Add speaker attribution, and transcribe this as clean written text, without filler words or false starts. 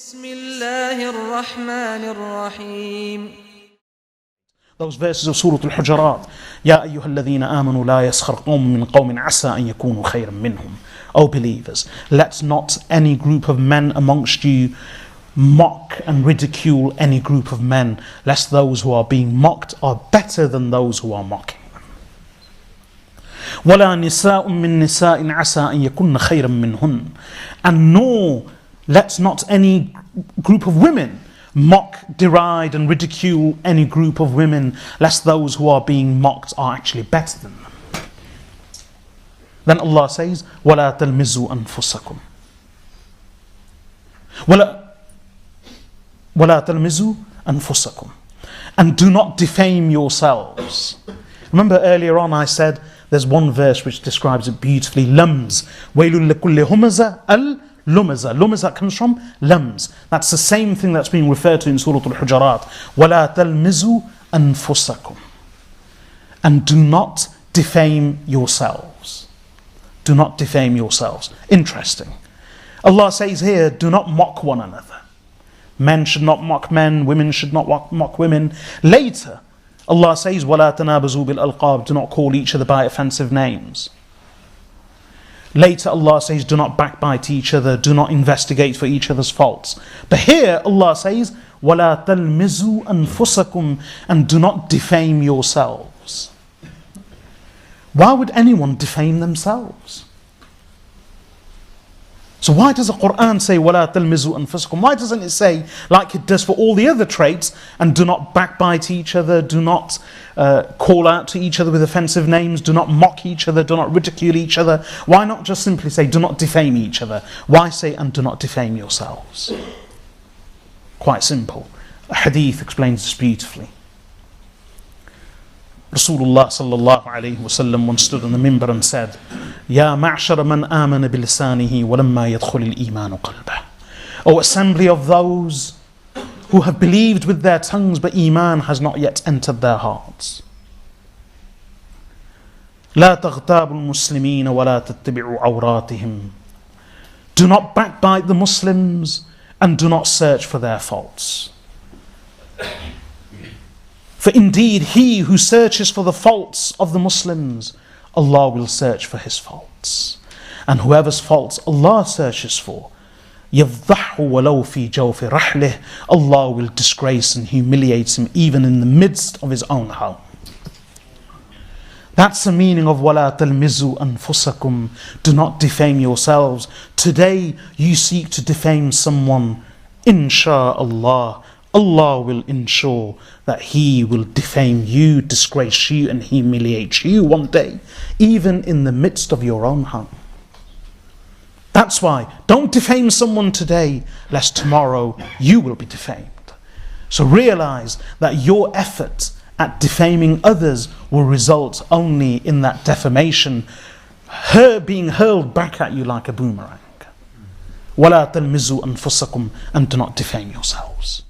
Speaker 1: بسم الله الرحمن الرحيم.
Speaker 2: Those verses of Surah al-Hujurat. يا أيها الذين آمنوا لا يسخر قوم من قوم عسى أن يكونوا خيرا منهم. O believers, let not any group of men amongst you mock and ridicule any group of men, lest those who are being mocked are better than those who are mocking them. ولا نساء من نساء عسى أن يكون خيرا منهن. And nor let not any group of women mock, deride and ridicule any group of women, lest those who are being mocked are actually better than them. Then Allah says, وَلَا تَلْمِزُوا أَنفُسَكُمْ وَلَا تَلْمِزُوا أَنفُسَكُمْ. And do not defame yourselves. Remember earlier on I said there's one verse which describes it beautifully. Lums. وَيْلٌ لَكُلِّ هُمَزَةٍ al-Humazah. Lumazah comes from lums. That's the same thing that's being referred to in Surah al-Hujurat. وَلَا تَلْمِزُوا أَنفُسَكُمْ. And do not defame yourselves. Do not defame yourselves. Interesting. Allah says here, do not mock one another. Men should not mock men, women should not mock women. Later, Allah says, وَلَا تَنَابَزُوا بِالْأَلْقَابِ. Do not call each other by offensive names. Later, Allah says, do not backbite each other, do not investigate for each other's faults. But here, Allah says, وَلَا تَلْمِزُوا أَنفُسَكُمْ. And do not defame yourselves. Why would anyone defame themselves? So why does the Quran say وَلَا تَلْمِزُوا أَنفُسَكُمْ? Why doesn't it say, like it does for all the other traits, and do not backbite each other, do not call out to each other with offensive names, do not mock each other, do not ridicule each other? Why not just simply say, do not defame each other? Why say, and do not defame yourselves? Quite simple. A Hadeeth explains this beautifully. Rasulullah sallallahu alayhi wasallam once stood on the minbar and said, Ya ma'shara man amana bilisanihi walamma yadkhul al-iman qalbah. O assembly of those who have believed with their tongues but iman has not yet entered their hearts. La taghtabu al-muslimeen wa la tattabi'u awratihim. Do not backbite the Muslims and do not search for their faults. For indeed, he who searches for the faults of the Muslims, Allah will search for his faults. And whoever's faults Allah searches for, يَفْضَحُ وَلَوْ فِي جَوْفِ رَحْلِهِ. Allah will disgrace and humiliate him even in the midst of his own home. That's the meaning of وَلَا تَلْمِزُوا أَنفُسَكُمْ. Do not defame yourselves. Today you seek to defame someone. Insha'Allah, Allah will ensure that He will defame you, disgrace you and humiliate you one day, even in the midst of your own home. That's why, don't defame someone today, lest tomorrow you will be defamed. So realize that your effort at defaming others will result only in that defamation being hurled back at you like a boomerang. وَلَا تَلْمِزُوا أَنفُسَكُمْ. And do not defame yourselves.